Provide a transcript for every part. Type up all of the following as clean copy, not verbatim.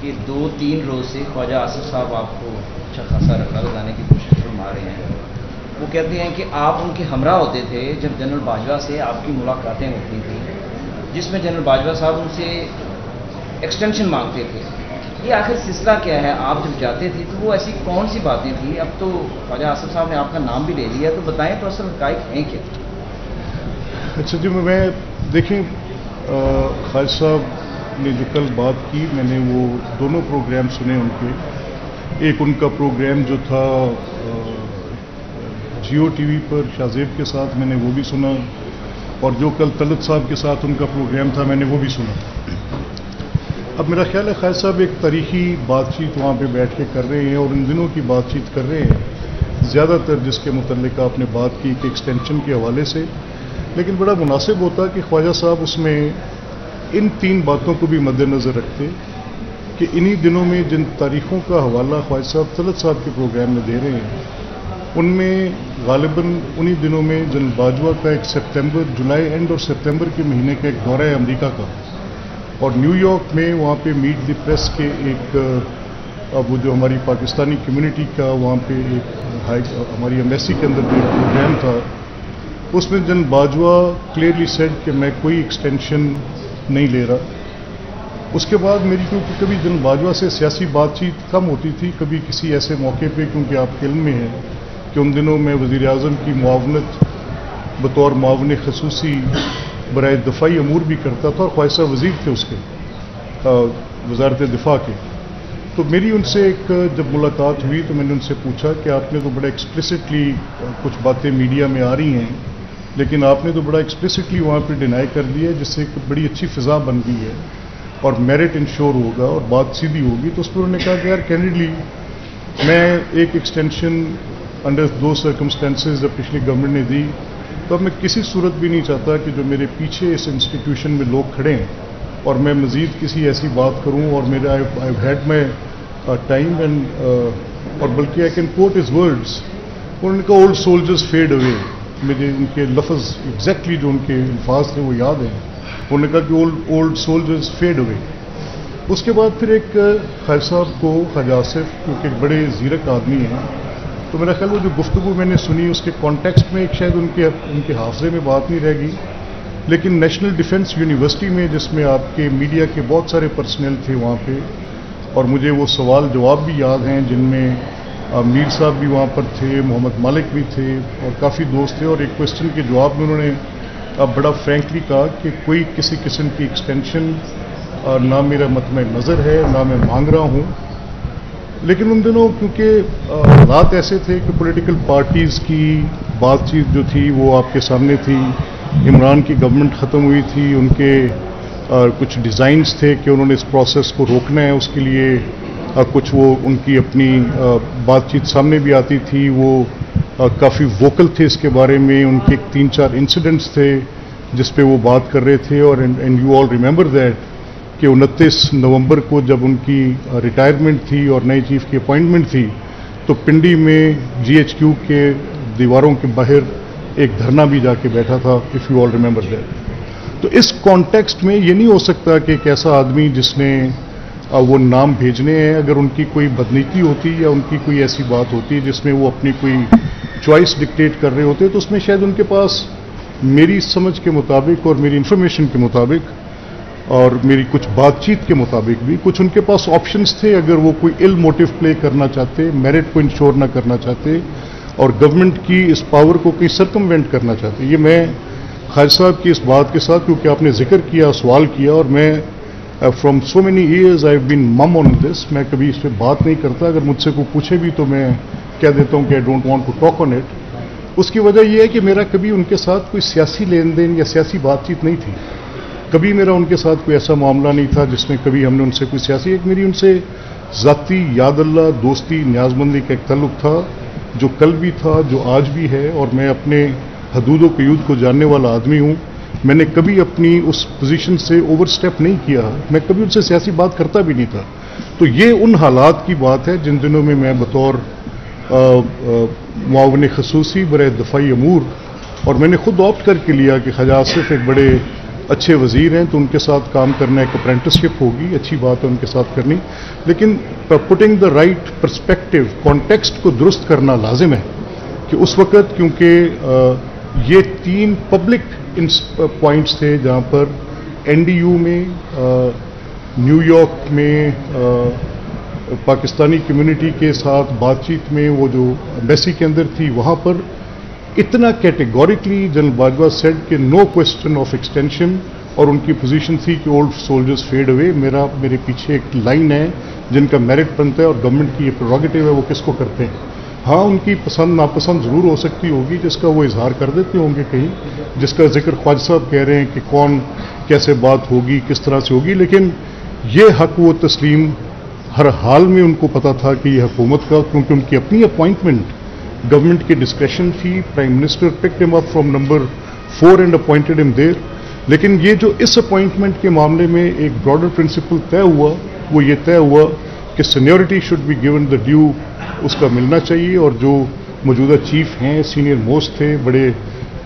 کہ 2-3 روز سے خواجہ آصف صاحب آپ کو اچھا خاصا رکھا لگانے کی کوشش فرما رہے ہیں. وہ کہتے ہیں کہ آپ ان کے ہمراہ ہوتے تھے جب جنرل باجوہ سے آپ کی ملاقاتیں ہوتی تھیں، جس میں جنرل باجوہ صاحب ان سے ایکسٹینشن مانگتے تھے. یہ آخر سلسلہ کیا ہے؟ آپ جب جاتے تھے تو وہ ایسی کون سی باتیں تھیں؟ اب تو خواجہ آصف صاحب نے آپ کا نام بھی لے لیا، تو بتائیں تو اصل حقائق ہیں کیا؟ اچھا جی، میں دیکھیں خواجہ صاحب نے جو کل بات کی، میں نے وہ دونوں پروگرام سنے ان کے. ایک ان کا پروگرام جو تھا جیو ٹی وی پر شاہ زیب کے ساتھ، میں نے وہ بھی سنا، اور جو کل طلعت صاحب کے ساتھ ان کا پروگرام تھا میں نے وہ بھی سنا. اب میرا خیال ہے خواجہ صاحب ایک تاریخی بات چیت وہاں پہ بیٹھ کے کر رہے ہیں، اور ان دنوں کی بات چیت کر رہے ہیں زیادہ تر جس کے متعلق آپ نے بات کی کہ ایکسٹینشن کے حوالے سے. لیکن بڑا مناسب ہوتا کہ خواجہ صاحب اس میں ان 3 باتوں کو بھی مد نظر رکھتے کہ انہی دنوں میں جن تاریخوں کا حوالہ خواجہ صاحب طلعت صاحب کے پروگرام میں دے رہے ہیں، ان میں غالباً انہی دنوں میں جنرل باجوہ کا ایک جولائی اینڈ اور سپتمبر کے مہینے کا ایک دورہ ہے امریکہ کا، اور نیو یارک میں وہاں پہ میٹ دی پریس کے ایک وہ جو ہماری پاکستانی کمیونٹی کا وہاں پہ ایک ہماری ایمبیسی کے اندر جو پروگرام تھا، اس میں جنرل باجوہ کلیئرلی سیڈ کہ میں کوئی ایکسٹینشن نہیں لے رہا. اس کے بعد میری کیونکہ کبھی جنرل باجوہ سے سیاسی بات چیت کم ہوتی تھی، کبھی کسی ایسے موقع پہ، کیونکہ آپ کے علم میں ہیں کہ ان دنوں میں وزیر اعظم کی معاونت بطور معاون خصوصی برائے دفاعی امور بھی کرتا تھا، اور خواجہ صاحب وزیر تھے اس کے وزارت دفاع کے. تو میری ان سے ایک جب ملاقات ہوئی تو میں نے ان سے پوچھا کہ آپ نے تو بڑا ایکسپلسٹلی کچھ باتیں میڈیا میں آ رہی ہیں، لیکن آپ نے تو بڑا ایکسپلسٹلی وہاں پہ ڈینائی کر دیا ہے، جس سے ایک بڑی اچھی فضا بن گئی ہے اور میرٹ انشور ہوگا اور بات سیدھی ہوگی. تو اس پر انہوں نے کہا کہ یار کینڈیڈلی میں ایک ایکسٹینشن انڈر 2 سرکمسٹانسز جب پچھلی گورنمنٹ نے دی، تو اب میں کسی صورت بھی نہیں چاہتا کہ جو میرے پیچھے اس انسٹیٹیوشن میں لوگ کھڑے ہیں اور میں مزید کسی ایسی بات کروں، اور میرا I had my time and اور بلکہ I can quote his words. انہوں نے کہا اولڈ سولجرز فیڈ اوے. مجھے ان کے لفظ ایگزیکٹلی جو ان کے الفاظ تھے وہ یاد ہیں. انہوں نے کہا کہ اولڈ سولجرز فیڈ اوے. اس کے بعد پھر ایک خواجہ صاحب کو خواجہ آصف کیونکہ ایک بڑے زیرک آدمی ہیں، تو میرا خیال وہ جو گفتگو میں نے سنی اس کے کانٹیکسٹ میں ایک شاید ان کے حافظے میں بات نہیں رہ گئی، لیکن نیشنل ڈیفنس یونیورسٹی میں جس میں آپ کے میڈیا کے بہت سارے پرسنل تھے وہاں پہ، اور مجھے وہ سوال جواب بھی یاد ہیں جن میں میر صاحب بھی وہاں پر تھے، محمد مالک بھی تھے اور کافی دوست تھے. اور ایک کوشچن کے جواب میں انہوں نے بڑا فرینکلی کہا کہ کوئی کسی قسم کی ایکسٹینشن نہ میرا مطمع نظر ہے، نہ میں مانگ رہا ہوں. لیکن ان دنوں کیونکہ حالات ایسے تھے کہ پولیٹیکل پارٹیز کی بات چیت جو تھی وہ آپ کے سامنے تھی. عمران کی گورنمنٹ ختم ہوئی تھی، ان کے کچھ ڈیزائنز تھے کہ انہوں نے اس پروسیس کو روکنا ہے، اس کے لیے کچھ وہ ان کی اپنی بات چیت سامنے بھی آتی تھی. وہ کافی ووکل تھے اس کے بارے میں. ان کے 3-4 انسیڈنٹس تھے جس پہ وہ بات کر رہے تھے. اور and you all remember that کہ 29 نومبر کو جب ان کی ریٹائرمنٹ تھی اور نئے چیف کی اپوائنٹمنٹ تھی، تو پنڈی میں GHQ کے دیواروں کے باہر ایک دھرنا بھی جا کے بیٹھا تھا، if you all remember that. تو اس کانٹیکسٹ میں یہ نہیں ہو سکتا کہ ایک ایسا آدمی جس نے وہ نام بھیجنے ہیں، اگر ان کی کوئی بدنیتی ہوتی یا ان کی کوئی ایسی بات ہوتی جس میں وہ اپنی کوئی چوائس ڈکٹیٹ کر رہے ہوتے، تو اس میں شاید ان کے پاس میری سمجھ کے مطابق اور میری انفارمیشن کے مطابق اور میری کچھ بات چیت کے مطابق بھی کچھ ان کے پاس آپشنز تھے. اگر وہ کوئی ایل موٹیو پلے کرنا چاہتے، میرٹ کو انشور نہ کرنا چاہتے اور گورنمنٹ کی اس پاور کو کہیں سرکموینٹ کرنا چاہتے. یہ میں خواجہ صاحب کی اس بات کے ساتھ، کیونکہ آپ نے ذکر کیا، سوال کیا، اور میں from so many years I have been مم آن دس. میں کبھی اس پہ بات نہیں کرتا. اگر مجھ سے کوئی پوچھے بھی تو میں کہہ دیتا ہوں کہ I don't want to talk on it. اس کی وجہ یہ ہے کہ میرا کبھی ان کے ساتھ کوئی سیاسی لین دین یا سیاسی بات چیت نہیں تھی. کبھی میرا ان کے ساتھ کوئی ایسا معاملہ نہیں تھا جس میں کبھی ہم نے ان سے کوئی سیاسی، ایک میری ان سے ذاتی یاد اللہ دوستی نیاز مندی کا ایک تعلق تھا جو کل بھی تھا، جو آج بھی ہے. اور میں اپنے حدود و قیود کو جاننے والا آدمی ہوں. میں نے کبھی اپنی اس پوزیشن سے اوور سٹیپ نہیں کیا. میں کبھی ان سے سیاسی بات کرتا بھی نہیں تھا. تو یہ ان حالات کی بات ہے جن دنوں میں بطور معاون خصوصی برائے دفاعی امور، اور میں نے خود آپٹ کر کے لیا کہ خواجہ آصف ایک بڑے اچھے وزیر ہیں تو ان کے ساتھ کام کرنا ایک اپرینٹسشپ ہوگی، اچھی بات ہے ان کے ساتھ کرنی، لیکن putting the right perspective, context کو درست کرنا لازم ہے کہ اس وقت کیونکہ یہ 3 پبلک پوائنٹس تھے جہاں پر این ڈی یو میں، نیو یارک میں پاکستانی کمیونٹی کے ساتھ بات چیت میں، وہ جو ایمبیسی کے اندر تھی وہاں پر اتنا کیٹیگوریکلی جنرل باجوہ سیڈ کہ نو کوسچن آف ایکسٹینشن، اور ان کی پوزیشن تھی کہ اولڈ سولجرز فیڈ اوے، میرے پیچھے ایک لائن ہے جن کا میرٹ بنتا ہے اور گورنمنٹ کی یہ پروگیٹو ہے وہ کس کو کرتے ہیں۔ ہاں ان کی پسند ناپسند ضرور ہو سکتی ہوگی جس کا وہ اظہار کر دیتے ہوں گے کہیں، جس کا ذکر خواجہ صاحب کہہ رہے ہیں کہ کون کیسے بات ہوگی کس طرح سے ہوگی، لیکن یہ حق وہ تسلیم ہر حال میں ان کو پتا تھا کہ یہ حکومت کا، کیونکہ ان کی اپنی اپوائنٹمنٹ گورنمنٹ کی ڈسکریشن تھی، پرائم منسٹر پکڈ ہم up from number 4 and appointed ہم دیر، لیکن یہ جو اس اپوائنٹمنٹ کے معاملے میں ایک براڈر پرنسپل طے ہوا وہ یہ طے ہوا کہ seniority should be given the due, اس کا ملنا چاہیے، اور جو موجودہ چیف ہیں سینئر موسٹ تھے، بڑے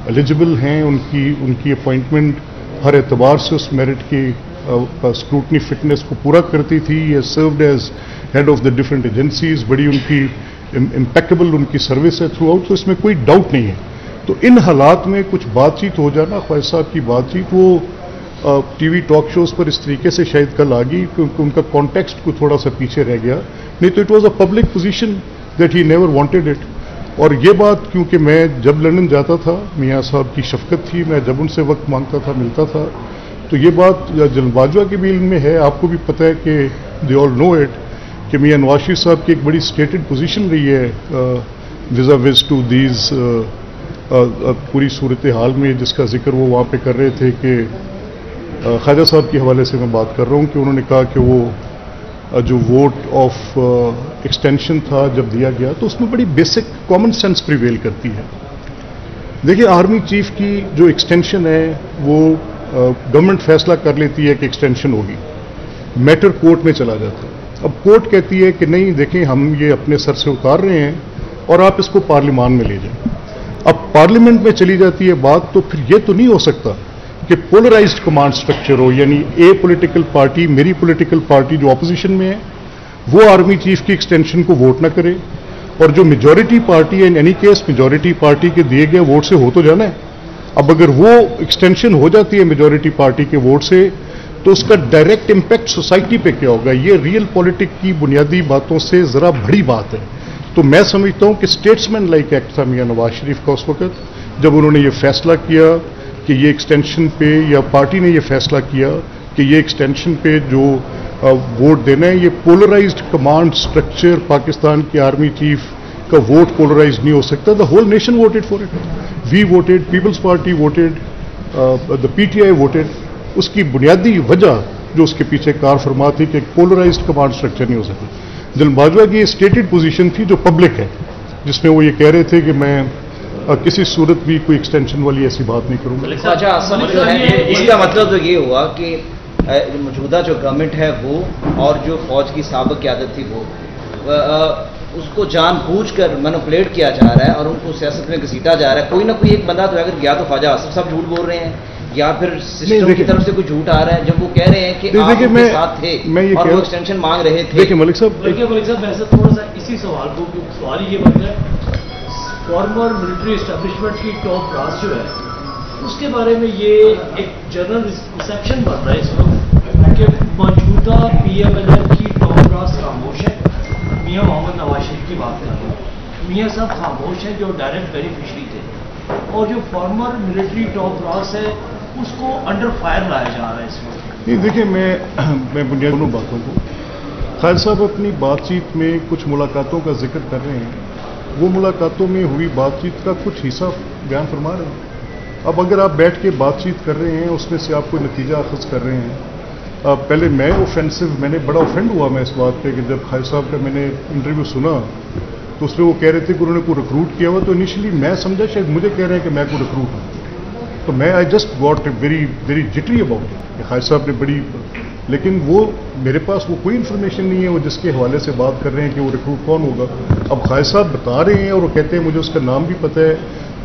ایلیجبل ہیں، ان کی اپوائنٹمنٹ ہر اعتبار سے اس میرٹ کی اسکروٹنی فٹنس کو پورا کرتی تھی۔ یہ served as head of the different agencies, بڑی ان کی امپیکیبل ان کی سروس ہے تھرو آؤٹ، تو اس میں کوئی ڈاؤٹ نہیں ہے۔ تو ان حالات میں کچھ بات چیت ہو جانا، خواجہ صاحب کی بات چیت وہ ٹی وی ٹاک شوز پر اس طریقے سے شاید کل آ گئی کیونکہ ان کا کانٹیکسٹ کو تھوڑا سا پیچھے رہ گیا، نہیں تو it was a public position that he never wanted it. اور یہ بات کیونکہ میں جب لندن جاتا تھا میاں صاحب کی شفقت تھی، میں جب ان سے وقت مانگتا تھا ملتا تھا، تو یہ بات جنرل باجوہ کے بھی علم میں ہے، آپ کو بھی پتہ ہے کہ دے آل نو اٹ کہ میاں نواز شریف صاحب کی ایک بڑی اسٹیٹڈ پوزیشن رہی ہے وزا وز ٹو دیز پوری صورتحال میں، جس کا ذکر وہ وہاں پہ کر رہے تھے کہ خواجہ صاحب کے حوالے سے میں بات کر رہا ہوں کہ انہوں نے کہا کہ وہ جو ووٹ آف ایکسٹینشن تھا جب دیا گیا تو اس میں بڑی بیسک کامن سینس پریویل کرتی ہے۔ دیکھیے آرمی چیف کی جو ایکسٹینشن ہے وہ گورنمنٹ فیصلہ کر لیتی ہے کہ ایکسٹینشن ہوگی، میٹر کورٹ میں چلا جاتا ہے۔ اب کورٹ کہتی ہے کہ نہیں دیکھیں ہم یہ اپنے سر سے اتار رہے ہیں اور آپ اس کو پارلیمان میں لے جائیں۔ اب پارلیمنٹ میں چلی جاتی ہے بات، تو پھر یہ تو نہیں ہو سکتا کہ پولرائزڈ کمانڈ سٹرکچر ہو، یعنی اے پولیٹیکل پارٹی، میری پولیٹیکل پارٹی جو اپوزیشن میں ہے وہ آرمی چیف کی ایکسٹینشن کو ووٹ نہ کرے، اور جو میجورٹی پارٹی ہے in any case majority party کے دیے گئے ووٹ سے ہو تو جانا ہے۔ اب اگر وہ ایکسٹینشن ہو جاتی ہے میجورٹی پارٹی کے ووٹ سے تو اس کا ڈائریکٹ امپیکٹ سوسائٹی پہ کیا ہوگا، یہ ریئل پولیٹک کی بنیادی باتوں سے ذرا بڑی بات ہے۔ تو میں سمجھتا ہوں کہ اسٹیٹسمین لائک ایکٹ تھا میاں نواز شریف کا اس وقت جب انہوں نے یہ فیصلہ کیا کہ یہ ایکسٹینشن پہ، یا پارٹی نے یہ فیصلہ کیا کہ یہ ایکسٹینشن پہ جو ووٹ دینا ہے، یہ پولرائزڈ کمانڈ سٹرکچر پاکستان کے آرمی چیف کا ووٹ پولرائزڈ نہیں ہو سکتا۔ The whole nation voted for it, we voted, Peoples party voted, the P T I voted. اس کی بنیادی وجہ جو اس کے پیچھے کار فرما تھی کہ ایک پولرائزڈ کمانڈ سٹرکچر نہیں ہو سکتا۔ جنرل باجوہ کی اسٹیٹڈ پوزیشن تھی جو پبلک ہے، جس میں وہ یہ کہہ رہے تھے کہ میں کسی صورت بھی کوئی ایکسٹینشن والی ایسی بات نہیں کروں گا۔ اس کا مطلب تو یہ ہوا کہ موجودہ جو گورنمنٹ ہے وہ اور جو فوج کی سابق قیادت تھی وہ اس کو جان بوجھ کر مینوپولیٹ کیا جا رہا ہے اور ان کو سیاست میں گھسیٹا جا رہا ہے۔ کوئی نہ کوئی ایک بندہ تو ہے، یا تو خواجہ آصف صاحب جھوٹ بول رہے ہیں یا پھر سسٹم کی طرف سے کوئی جھوٹ آ رہا ہے جب وہ کہہ رہے ہیں کہ آپ ان کے ساتھ تھے اور وہ ایکسٹینشن مانگ رہے تھے۔ دیکھیں ملک صاحب ویسے تھوڑا سا اسی سوال کو سوال یہ بن ہے، فارمر ملٹری اسٹیبلشمنٹ کی ٹاپ براس جو ہے اس کے بارے میں یہ ایک جنرل ریسیپشن بن رہا ہے اس وقت کہ موجودہ پی ایم ایل این کی ٹاپ براس خاموش ہے۔ میاں محمد نواز شریف کی بات کر رہے ہیں، میاں صاحب خاموش ہیں جو ڈائریکٹ بینیفیشری تھے، اور جو فارمر ملٹری ٹاپ براس ہے اس کو انڈر فائر لایا جا رہا ہے اس وقت۔ نہیں دیکھیں میں بنیادی دونوں باتوں کو، خیر صاحب اپنی بات چیت میں کچھ ملاقاتوں کا ذکر کر رہے ہیں، وہ ملاقاتوں میں ہوئی بات چیت کا کچھ حصہ بیان فرما رہے ہیں۔ اب اگر آپ بیٹھ کے بات چیت کر رہے ہیں اس میں سے آپ کوئی نتیجہ اخذ کر رہے ہیں، پہلے میں اوفینسو، میں نے بڑا اوفینڈ ہوا میں اس بات پہ کہ جب خیر صاحب کا میں نے انٹرویو سنا تو اس میں وہ کہہ رہے تھے کہ انہوں نے کوئی ریکروٹ کیا ہوا، تو انیشلی میں سمجھا شاید مجھے کہہ رہے ہیں کہ میں کوئی ریکروٹ ہوں، تو میں I just got very جٹری about کہ خیر صاحب نے بڑی، لیکن وہ میرے پاس وہ کوئی انفارمیشن نہیں ہے وہ جس کے حوالے سے بات کر رہے ہیں کہ وہ ریکروٹ کون ہوگا۔ اب خیر صاحب بتا رہے ہیں اور وہ کہتے ہیں مجھے اس کا نام بھی پتہ ہے،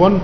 1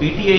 PTI